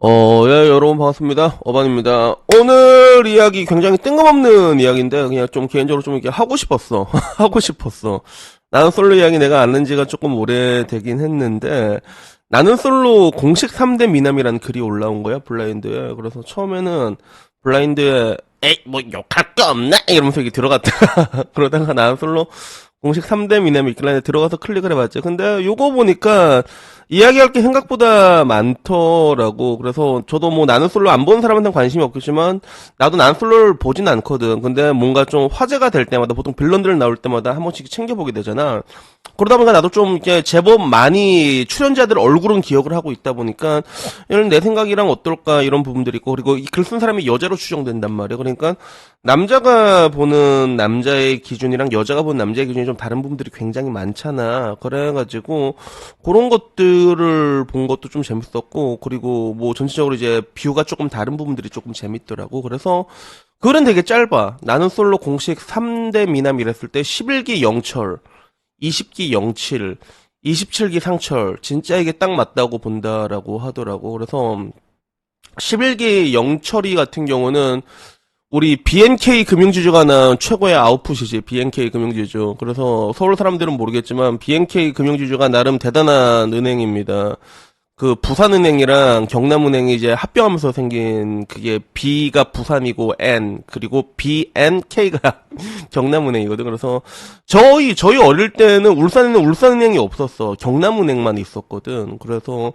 예, 여러분 반갑습니다. 어반입니다. 오늘 이야기 굉장히 뜬금없는 이야기인데, 그냥 좀 개인적으로 좀 이렇게 하고 싶었어. 하고 싶었어. 나는 솔로 이야기 내가 아는 지가 조금 오래되긴 했는데, 나는 솔로 공식 3대 미남이라는 글이 올라온 거야, 블라인드에. 그래서 처음에는 블라인드에, 에이, 뭐 욕할 거 없나? 이러면서 이렇게 들어갔다가, 그러다가 나는 솔로 공식 3대 미남이 있길래 들어가서 클릭을 해봤지. 근데 요거 보니까 이야기할 게 생각보다 많더라고. 그래서 저도 뭐 나는 솔로 안 보는 사람한테는 관심이 없겠지만 나도 나는 솔로를 보진 않거든. 근데 뭔가 좀 화제가 될 때마다 보통 빌런들 나올 때마다 한 번씩 챙겨보게 되잖아. 그러다 보니까 나도 좀 이렇게 제법 많이 출연자들 얼굴은 기억을 하고 있다 보니까 이런 내 생각이랑 어떨까 이런 부분들이 있고, 그리고 이 글 쓴 사람이 여자로 추정된단 말이야. 그러니까 남자가 보는 남자의 기준이랑 여자가 보는 남자의 기준이 좀 다른 부분들이 굉장히 많잖아. 그래가지고 그런 것들을 본 것도 좀 재밌었고, 그리고 뭐 전체적으로 이제 뷰가 조금 다른 부분들이 조금 재밌더라고. 그래서 글은 되게 짧아. 나는 솔로 공식 3대 미남 이랬을 때 11기 영철, 20기 영칠, 27기 상철, 진짜 이게 딱 맞다고 본다라고 하더라고. 그래서 11기 영철이 같은 경우는 우리 BNK 금융지주가 난 최고의 아웃풋이지. BNK 금융지주. 그래서 서울 사람들은 모르겠지만 BNK 금융지주가 나름 대단한 은행입니다. 그 부산은행이랑 경남은행이 이제 합병하면서 생긴, 그게 B가 부산이고 N, 그리고 BNK가 경남은행이거든. 그래서 저희 어릴 때는 울산에는 울산은행이 없었어. 경남은행만 있었거든. 그래서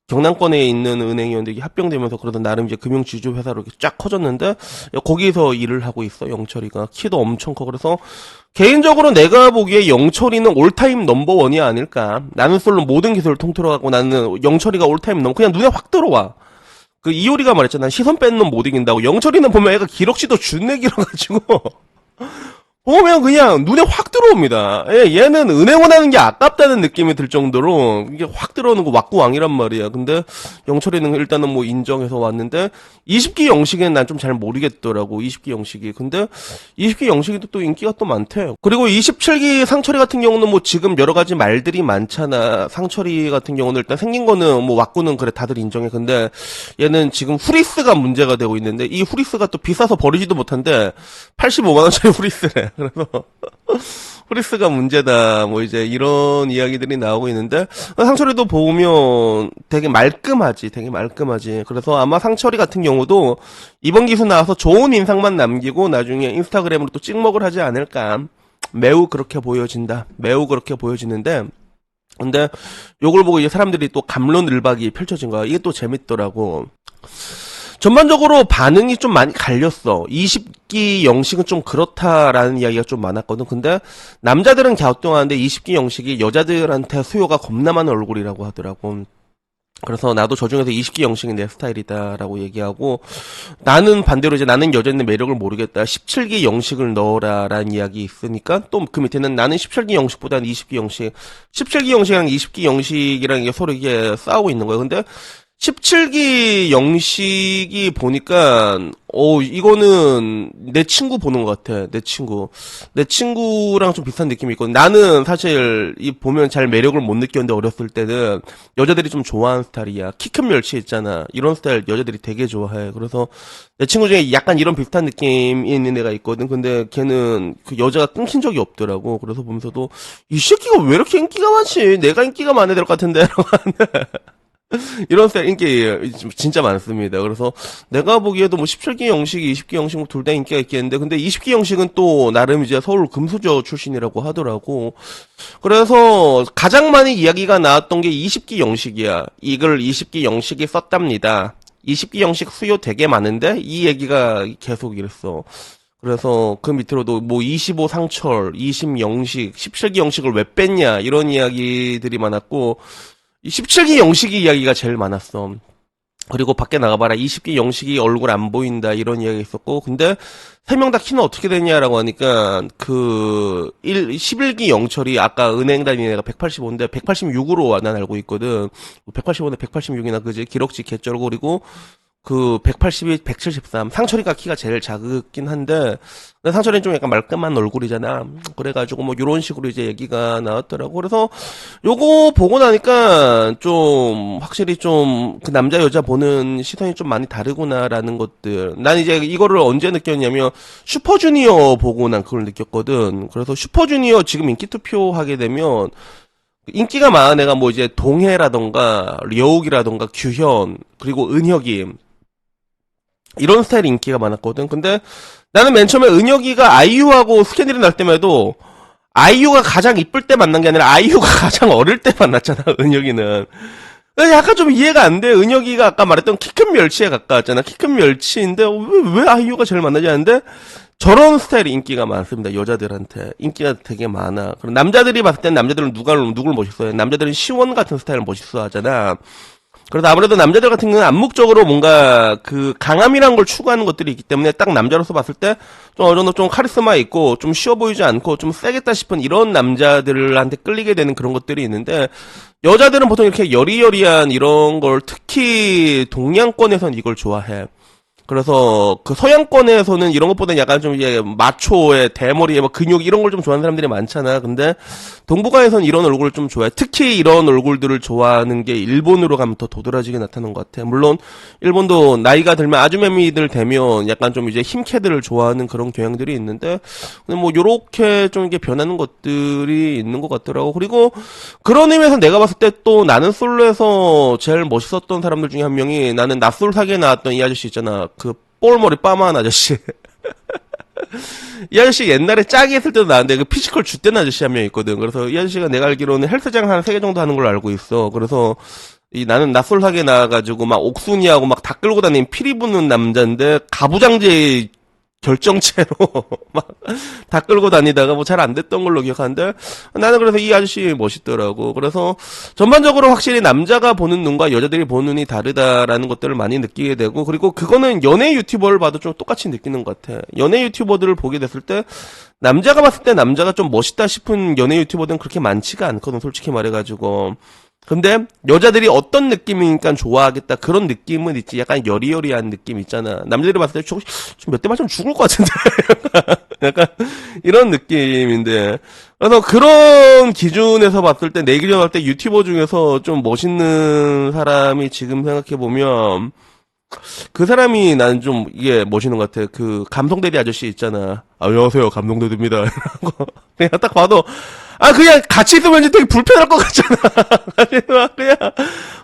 경남권에 있는 은행이었는데 이게 합병되면서 그러다 나름 이제 금융지주 회사로 이렇게 쫙 커졌는데, 거기서 일을 하고 있어. 영철이가 키도 엄청 커. 그래서 개인적으로 내가 보기에 영철이는 올타임 넘버원이 아닐까. 나는 솔로 모든 기술을 통틀어가고 나는 영철이가 올타임 넘버, 그냥 눈에 확 들어와. 그 이효리가 말했잖아, 시선 뺀 놈 못 이긴다고. 영철이는 보면 애가 기럭지도 준내 길어가지고 보면 그냥 눈에 확 들어옵니다. 예, 얘는 은행원 하는 게 아깝다는 느낌이 들 정도로 이게 확 들어오는 거 왁구왕이란 말이야. 근데 영철이는 일단은 뭐 인정해서 왔는데, 20기 영식은 난 좀 잘 모르겠더라고. 20기 영식이. 근데 20기 영식이도 또 인기가 또 많대. 그리고 27기 상철이 같은 경우는 뭐 지금 여러 가지 말들이 많잖아. 상철이 같은 경우는 일단 생긴 거는 뭐 왁구는 그래 다들 인정해. 근데 얘는 지금 후리스가 문제가 되고 있는데, 이 후리스가 또 비싸서 버리지도 못한데 85만 원짜리 후리스래. 그래서 후리스가 문제다, 뭐 이제 이런 이야기들이 나오고 있는데, 상철이도 보면 되게 말끔하지, 되게 말끔하지. 그래서 아마 상철이 같은 경우도 이번 기수 나와서 좋은 인상만 남기고 나중에 인스타그램으로 또 찍먹을 하지 않을까. 매우 그렇게 보여진다. 매우 그렇게 보여지는데, 근데 요걸 보고 이제 사람들이 또 갑론을박이 펼쳐진 거야. 이게 또 재밌더라고. 전반적으로 반응이 좀 많이 갈렸어. 20기 영식은 좀 그렇다라는 이야기가 좀 많았거든. 근데 남자들은 갸우뚱하는데 20기 영식이 여자들한테 수요가 겁나 많은 얼굴이라고 하더라고. 그래서 나도 저 중에서 20기 영식이 내 스타일이다라고 얘기하고, 나는 반대로 이제 나는 여자의 매력을 모르겠다, 17기 영식을 넣어라라는 이야기 있으니까 또 그 밑에는 나는 17기 영식보다는 20기 영식, 17기 영식이랑 20기 영식이랑 이게 서로 이게 싸우고 있는 거야. 근데 17기 영식이 보니까, 이거는 내 친구 보는 것 같아. 내 친구. 내 친구랑 좀 비슷한 느낌이 있거든. 나는 사실, 이 보면 잘 매력을 못 느꼈는데, 어렸을 때는 여자들이 좀 좋아하는 스타일이야. 키 큰 멸치 있잖아. 이런 스타일 여자들이 되게 좋아해. 그래서 내 친구 중에 약간 이런 비슷한 느낌이 있는 애가 있거든. 근데 걔는 그 여자가 끊긴 적이 없더라고. 그래서 보면서도, 이 새끼가 왜 이렇게 인기가 많지? 내가 인기가 많아야 될 것 같은데? 이런 스타일 인기 진짜 많습니다. 그래서 내가 보기에도 뭐 17기 영식, 20기 영식 둘 다 인기가 있겠는데, 근데 20기 영식은 또 나름 이제 서울 금수저 출신이라고 하더라고. 그래서 가장 많이 이야기가 나왔던 게 20기 영식이야. 이걸 20기 영식이 썼답니다. 20기 영식 수요 되게 많은데 이 얘기가 계속 이랬어. 그래서 그 밑으로도 뭐 25 상철, 20 영식, 17기 영식을 왜 뺐냐 이런 이야기들이 많았고, 17기 영식이 이야기가 제일 많았어. 그리고 밖에 나가봐라, 20기 영식이 얼굴 안 보인다 이런 이야기가 있었고, 근데 세 명 다 키는 어떻게 되냐라고 하니까 11기 영철이 아까 은행 다니는 애가 185인데 186으로 난 알고 있거든. 185인데 186이나 그지, 기럭지 개쩔고. 그리고 그 182, 173 상철이가 키가 제일 작긴 한데 근데 상철이는 좀 약간 말끔한 얼굴이잖아. 그래가지고 뭐 요런 식으로 이제 얘기가 나왔더라고. 그래서 요거 보고 나니까 좀 확실히 좀 그 남자 여자 보는 시선이 좀 많이 다르구나라는 것들. 난 이제 이거를 언제 느꼈냐면 슈퍼주니어 보고 난 그걸 느꼈거든. 그래서 슈퍼주니어 지금 인기 투표하게 되면 인기가 많은 애가 뭐 이제 동해라던가 려욱이라던가 규현 그리고 은혁이 이런 스타일이 인기가 많았거든. 근데 나는 맨 처음에 은혁이가 아이유하고 스캔들이 날 때에도 아이유가 가장 이쁠 때 만난 게 아니라 아이유가 가장 어릴 때 만났잖아. 은혁이는 약간 좀 이해가 안 돼. 은혁이가 아까 말했던 키 큰 멸치에 가까웠잖아. 키 큰 멸치인데 왜 아이유가 제일 만나지 않는데 저런 스타일이 인기가 많습니다. 여자들한테 인기가 되게 많아. 그럼 남자들이 봤을 땐 남자들은 누굴 멋있어해? 남자들은 시원 같은 스타일을 멋있어 하잖아. 그래서 아무래도 남자들 같은 경우는 암묵적으로 뭔가 그 강함이란 걸 추구하는 것들이 있기 때문에 딱 남자로서 봤을 때 좀 어느 정도 좀 카리스마 있고 좀 쉬워 보이지 않고 좀 세겠다 싶은 이런 남자들한테 끌리게 되는 그런 것들이 있는데 여자들은 보통 이렇게 여리여리한 이런 걸 특히 동양권에선 이걸 좋아해. 그래서 그 서양권에서는 이런 것보다는 약간 좀 이제 마초의 대머리에 뭐 근육 이런 걸 좀 좋아하는 사람들이 많잖아. 근데 동북아에서는 이런 얼굴을 좀 좋아해. 특히 이런 얼굴들을 좋아하는 게 일본으로 가면 더 도드라지게 나타나는 것 같아. 물론 일본도 나이가 들면 아주매미들 되면 약간 좀 이제 힘캐들을 좋아하는 그런 경향들이 있는데 근데 뭐 요렇게 좀 이게 변하는 것들이 있는 것 같더라고. 그리고 그런 의미에서 내가 봤을 때 또 나는 솔로에서 제일 멋있었던 사람들 중에 한 명이 나는 낯솔사기에 나왔던 이 아저씨 있잖아. 그 볼머리 빠마한 아저씨. 이 아저씨 옛날에 짝이 했을 때도 나왔는데 그 피지컬 앳된 아저씨 한 명 있거든. 그래서 이 아저씨가 내가 알기로는 헬스장 한 3개 정도 하는 걸로 알고 있어. 그래서 나는 낯솔사기에 나와가지고 막 옥순이하고 막 다 끌고 다니는 피리 부는 남자인데 가부장제 결정체로 막 다 끌고 다니다가 뭐 잘 안 됐던 걸로 기억하는데 나는 그래서 이 아저씨 멋있더라고. 그래서 전반적으로 확실히 남자가 보는 눈과 여자들이 보는 눈이 다르다라는 것들을 많이 느끼게 되고 그리고 그거는 연예 유튜버를 봐도 좀 똑같이 느끼는 것 같아. 연예 유튜버들을 보게 됐을 때 남자가 봤을 때 남자가 좀 멋있다 싶은 연예 유튜버들은 그렇게 많지가 않거든. 솔직히 말해가지고. 근데 여자들이 어떤 느낌이니까 좋아하겠다 그런 느낌은 있지. 약간 여리여리한 느낌 있잖아. 남자들이 봤을 때 좀 몇 대 맞으면 죽을 것 같은데 약간 이런 느낌인데 그래서 그런 기준에서 봤을 때 내 기준 봤을 때 유튜버 중에서 좀 멋있는 사람이 지금 생각해보면 그 사람이 난 좀 이게 멋있는 것 같아. 그 감성대디 아저씨 있잖아. 안녕하세요 감성대디입니다. 그냥 딱 봐도 그냥 같이 있으면 되게 불편할 것 같잖아.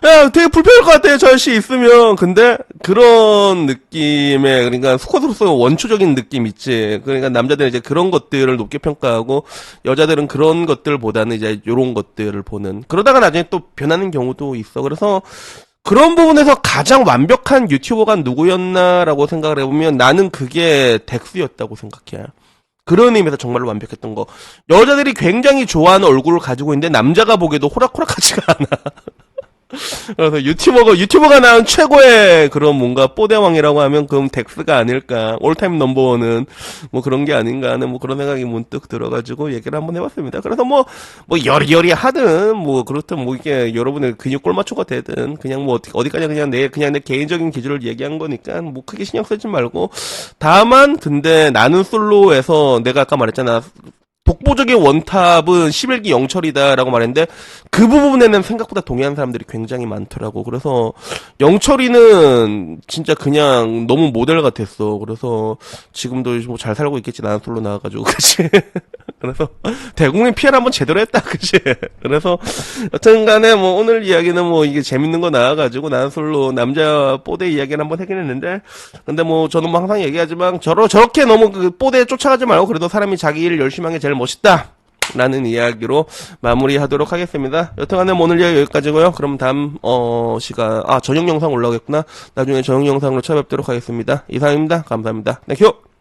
그냥 되게 불편할 것 같아요, 저 아저씨 있으면. 근데, 그런 느낌의, 그러니까, 스쿼드로서 원초적인 느낌 있지. 그러니까, 남자들은 이제 그런 것들을 높게 평가하고, 여자들은 그런 것들보다는 이제, 요런 것들을 보는. 그러다가 나중에 또 변하는 경우도 있어. 그래서, 그런 부분에서 가장 완벽한 유튜버가 누구였나라고 생각을 해보면, 나는 그게 덱스였다고 생각해. 그런 의미에서 정말로 완벽했던 거. 여자들이 굉장히 좋아하는 얼굴을 가지고 있는데 남자가 보기에도 호락호락하지가 않아. 그래서 유튜버가 낳은 최고의 그런 뭔가 뽀대왕이라고 하면 그럼 덱스가 아닐까. 올타임 넘버원은 뭐 그런 게 아닌가 하는 뭐 그런 생각이 문득 들어가지고 얘기를 한번 해봤습니다. 그래서 뭐 여리여리 하든 뭐 그렇든 뭐 이게 여러분의 근육 꼴마초가 되든 그냥 뭐 어디까지 그냥 내 개인적인 기준을 얘기한 거니까 뭐 크게 신경 쓰지 말고 다만 근데 나는 솔로에서 내가 아까 말했잖아. 독보적인 원탑은 11기 영철이다라고 말했는데 그 부분에는 생각보다 동의하는 사람들이 굉장히 많더라고. 그래서 영철이는 진짜 그냥 너무 모델 같았어. 그래서 지금도 뭐 잘 살고 있겠지. 나는 솔로 나와가지고 그치. 그래서 대국민 PR 한번 제대로 했다 그치. 그래서 여튼간에 뭐 오늘 이야기는 뭐 이게 재밌는 거 나와가지고 나는 솔로 남자 뽀대 이야기를 한번 하긴 했는데 근데 뭐 저는 뭐 항상 얘기하지만 저렇게 너무 그 뽀대에 쫓아가지 말고 그래도 사람이 자기 일 열심히 한 게 제일 멋있다 라는 이야기로 마무리하도록 하겠습니다. 여튼간에 뭐 오늘 이야기 여기까지고요. 그럼 다음 시간 저녁 영상 올라오겠구나. 나중에 저녁 영상으로 찾아뵙도록 하겠습니다. 이상입니다. 감사합니다. 땡큐.